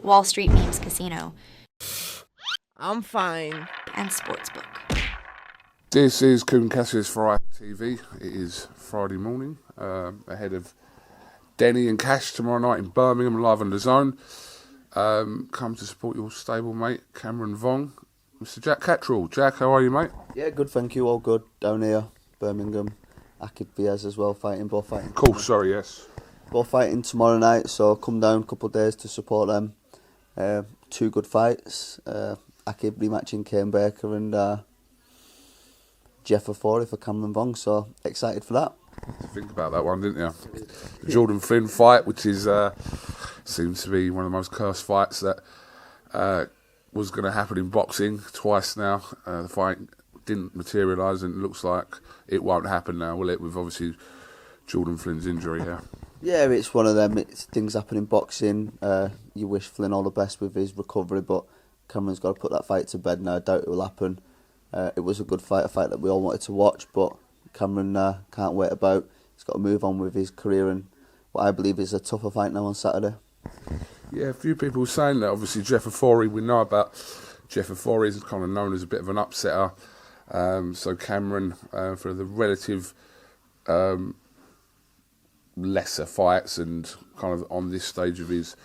Wall Street Memes Casino, I'm fine. and Sportsbook. This is Kugan Cassius for IFLTV. It is Friday morning, ahead of Denny and Cash tomorrow night in Birmingham, live on the Zone. Come to support your stable mate, Cameron Vong. Mr. Jack Catterall. Jack, how are you, mate? Yeah, good, thank you. All good down here, Birmingham. Akid Viaz as well, both fighting. Cool, sorry, yes. Both fighting tomorrow night, so come down a couple of days to support them. Two good fights. Akid rematching Kane Baker and Jeff Afori for Cameron Vong, so excited for that. Think about that one, didn't you? The Jordan Flynn fight, which is seems to be one of the most cursed fights that was going to happen in boxing twice now. The fight didn't materialise, and it looks like it won't happen now, will it? With obviously Jordan Flynn's injury here. Yeah, it's one of them. Things happen in boxing. You wish Flynn all the best with his recovery, but Cameron's got to put that fight to bed now. I doubt it will happen. It was a good fight, a fight that we all wanted to watch, but Cameron can't wait about. He's got to move on with his career and what I believe is a tougher fight now on Saturday. Yeah, a few people saying that. Obviously, Jeff Afori, we know about Jeff Afori, is kind of known as a bit of an upsetter. So Cameron, for the relative lesser fights and kind of on this stage of his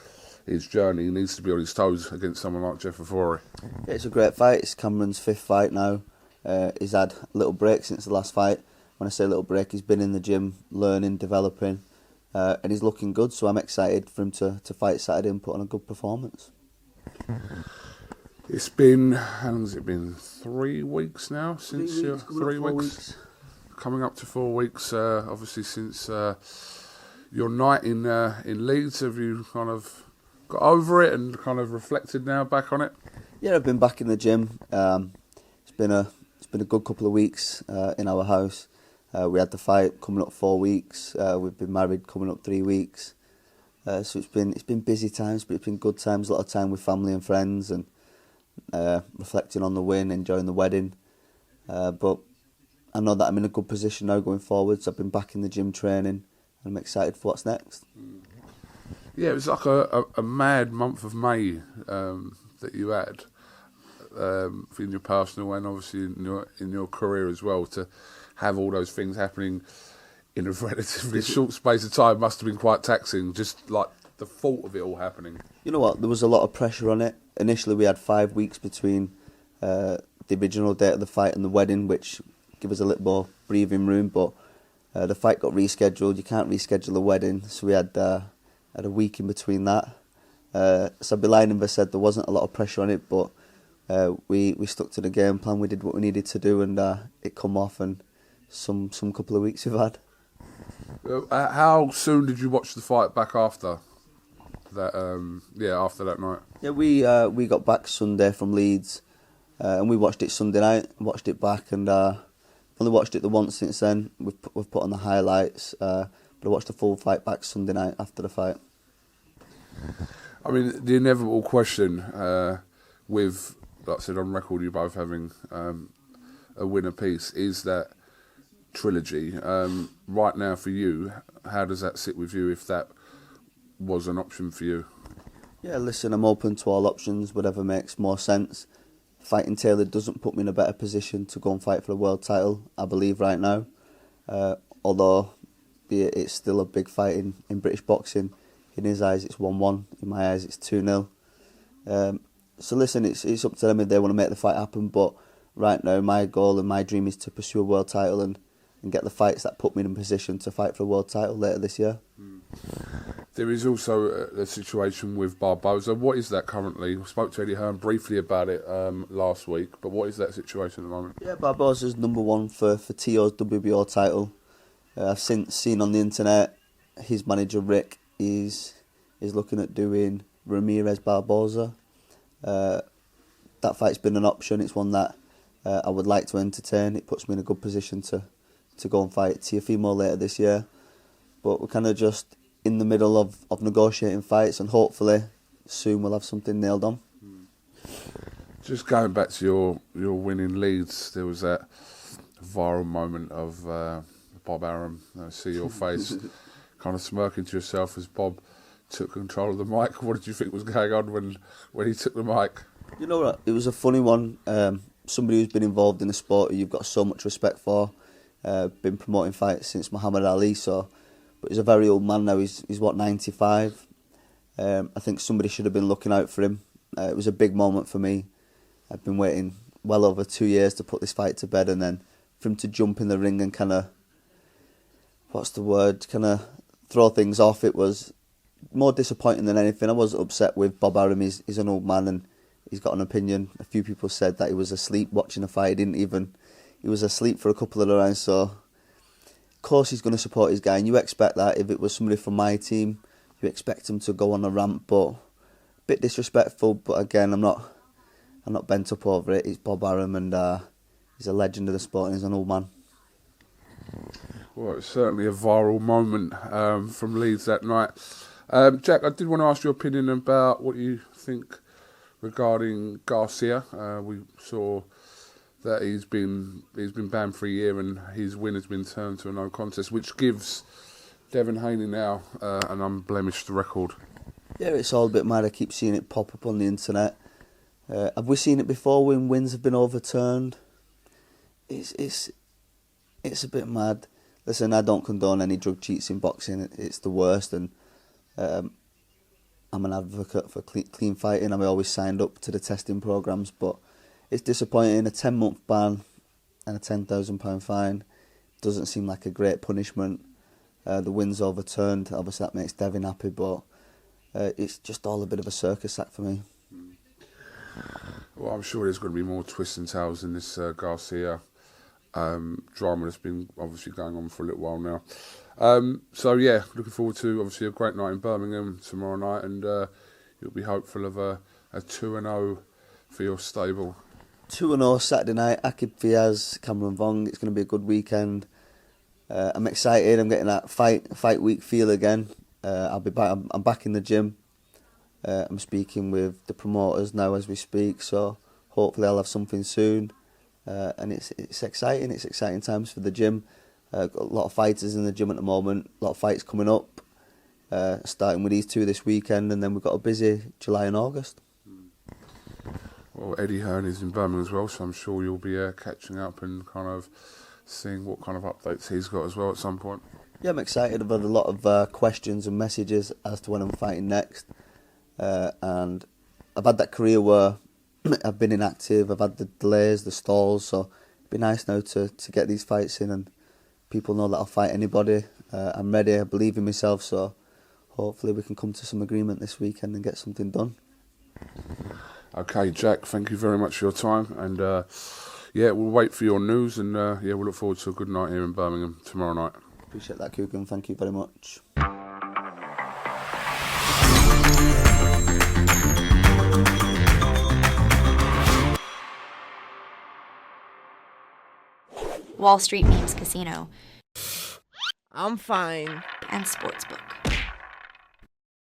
journey, he needs to be on his toes against someone like Jeff Afori. Yeah, it's a great fight. It's Cameron's fifth fight now. He's had a little break since the last fight. When I say little break, he's been in the gym, learning, developing, and he's looking good, so I'm excited for him to fight Saturday and put on a good performance. It's been, how long has it been? 3 weeks now? Since 3 weeks? Coming up to 4 weeks, obviously, since your night in Leeds. Have you kind of got over it and kind of reflected now back on it? Yeah, I've been back in the gym. It's been a good couple of weeks in our house. We had the fight coming up 4 weeks. We've been married coming up 3 weeks. So it's been busy times, but it's been good times. A lot of time with family and friends, and reflecting on the win, enjoying the wedding. But I know that I'm in a good position now going forward. So I've been back in the gym training, and I'm excited for what's next. Yeah, it was like a mad month of May that you had in your personal and obviously in your career as well. To have all those things happening in a relatively short space of time must have been quite taxing, just like the thought of it all happening. You know what, there was a lot of pressure on it. Initially we had 5 weeks between the original date of the fight and the wedding, which gave us a little more breathing room, but the fight got rescheduled. You can't reschedule a wedding, so we had a week in between that. So I'd be lying if I said there wasn't a lot of pressure on it, but we stuck to the game plan. We did what we needed to do, and it come off, and some couple of weeks we've had. How soon did you watch the fight back after that? After that night. Yeah, we got back Sunday from Leeds, and we watched it Sunday night. Watched it back, and only watched it the once since then. We've put on the highlights, but I watched the full fight back Sunday night after the fight. I mean, the inevitable question with, like I said, on record, you both having a win apiece, is that trilogy. Right now for you, how does that sit with you if that was an option for you? Yeah, listen, I'm open to all options, whatever makes more sense. Fighting Taylor doesn't put me in a better position to go and fight for a world title, I believe, right now. Although it's still a big fight in British boxing. In his eyes, it's 1-1. In my eyes, it's 2-0. So listen, it's up to them if they want to make the fight happen. But right now, my goal and my dream is to pursue a world title and get the fights that put me in a position to fight for a world title later this year. There is also a situation with Barbosa. What is that currently? I spoke to Eddie Hearn briefly about it last week, but what is that situation at the moment? Yeah, Barbosa's number one for Tio's WBO title. I've seen on the internet his manager Rick is looking at doing Ramirez Barbosa. That fight's been an option. It's one that I would like to entertain. It puts me in a good position to go and fight Teofimo later this year. But we're kind of just in the middle of negotiating fights, and hopefully soon we'll have something nailed on. Just going back to your win in Leeds, there was that viral moment of Bob Arum. I see your face kind of smirking to yourself as Bob took control of the mic. What did you think was going on when he took the mic? You know what? It was a funny one. Somebody who's been involved in the sport who you've got so much respect for. Been promoting fights since Muhammad Ali, but he's a very old man now. He's what, 95. I think somebody should have been looking out for him. It was a big moment for me. I've been waiting well over 2 years to put this fight to bed, and then for him to jump in the ring and kind of, throw things off. It was more disappointing than anything. I was upset with Bob Arum. He's an old man and he's got an opinion. A few people said that he was asleep watching the fight. He was asleep for a couple of the rounds, so of course he's going to support his guy, and you expect that. If it was somebody from my team, you expect him to go on a rant, but a bit disrespectful. But again, I'm not bent up over it. He's Bob Arum, and he's a legend of the sport, and he's an old man. Well, it's certainly a viral moment from Leeds that night. Jack, I did want to ask your opinion about what you think regarding Garcia. We saw that he's been banned for a year, and his win has been turned to a no contest, which gives Devin Haney now an unblemished record. Yeah, it's all a bit mad. I keep seeing it pop up on the internet. Have we seen it before when wins have been overturned? It's a bit mad. Listen, I don't condone any drug cheats in boxing. It's the worst, and I'm an advocate for clean fighting. I'm always signed up to the testing programs, but it's disappointing. A 10-month ban and a £10,000 fine doesn't seem like a great punishment. The win's overturned. Obviously, that makes Devin happy, but it's just all a bit of a circus act for me. Well, I'm sure there's going to be more twists and tales in this Garcia drama that's been obviously going on for a little while now. So yeah, looking forward to obviously a great night in Birmingham tomorrow night, and you'll be hopeful of a 2-0 for your stable. 2-0 Saturday night, Akib Fiaz, Cameron Vong. It's going to be a good weekend. I'm excited. I'm getting that fight week feel again. I'll be back. I'm back in the gym. I'm speaking with the promoters now as we speak, so hopefully I'll have something soon. And it's exciting. It's exciting times for the gym. Got a lot of fighters in the gym at the moment. A lot of fights coming up. Starting with these two this weekend, and then we've got a busy July and August. Well, Eddie Hearn is in Birmingham as well, so I'm sure you'll be catching up and kind of seeing what kind of updates he's got as well at some point. Yeah, I'm excited. I've had a lot of questions and messages as to when I'm fighting next. And I've had that career where I've been inactive, I've had the delays, the stalls, so it'd be nice now to get these fights in, and people know that I'll fight anybody. I'm ready, I believe in myself, so hopefully we can come to some agreement this weekend and get something done. Okay, Jack, thank you very much for your time, and yeah, we'll wait for your news, and yeah, we'll look forward to a good night here in Birmingham tomorrow night. Appreciate that, Kugan, thank you very much. Wall Street Memes Casino, I'm fine. and Sportsbook.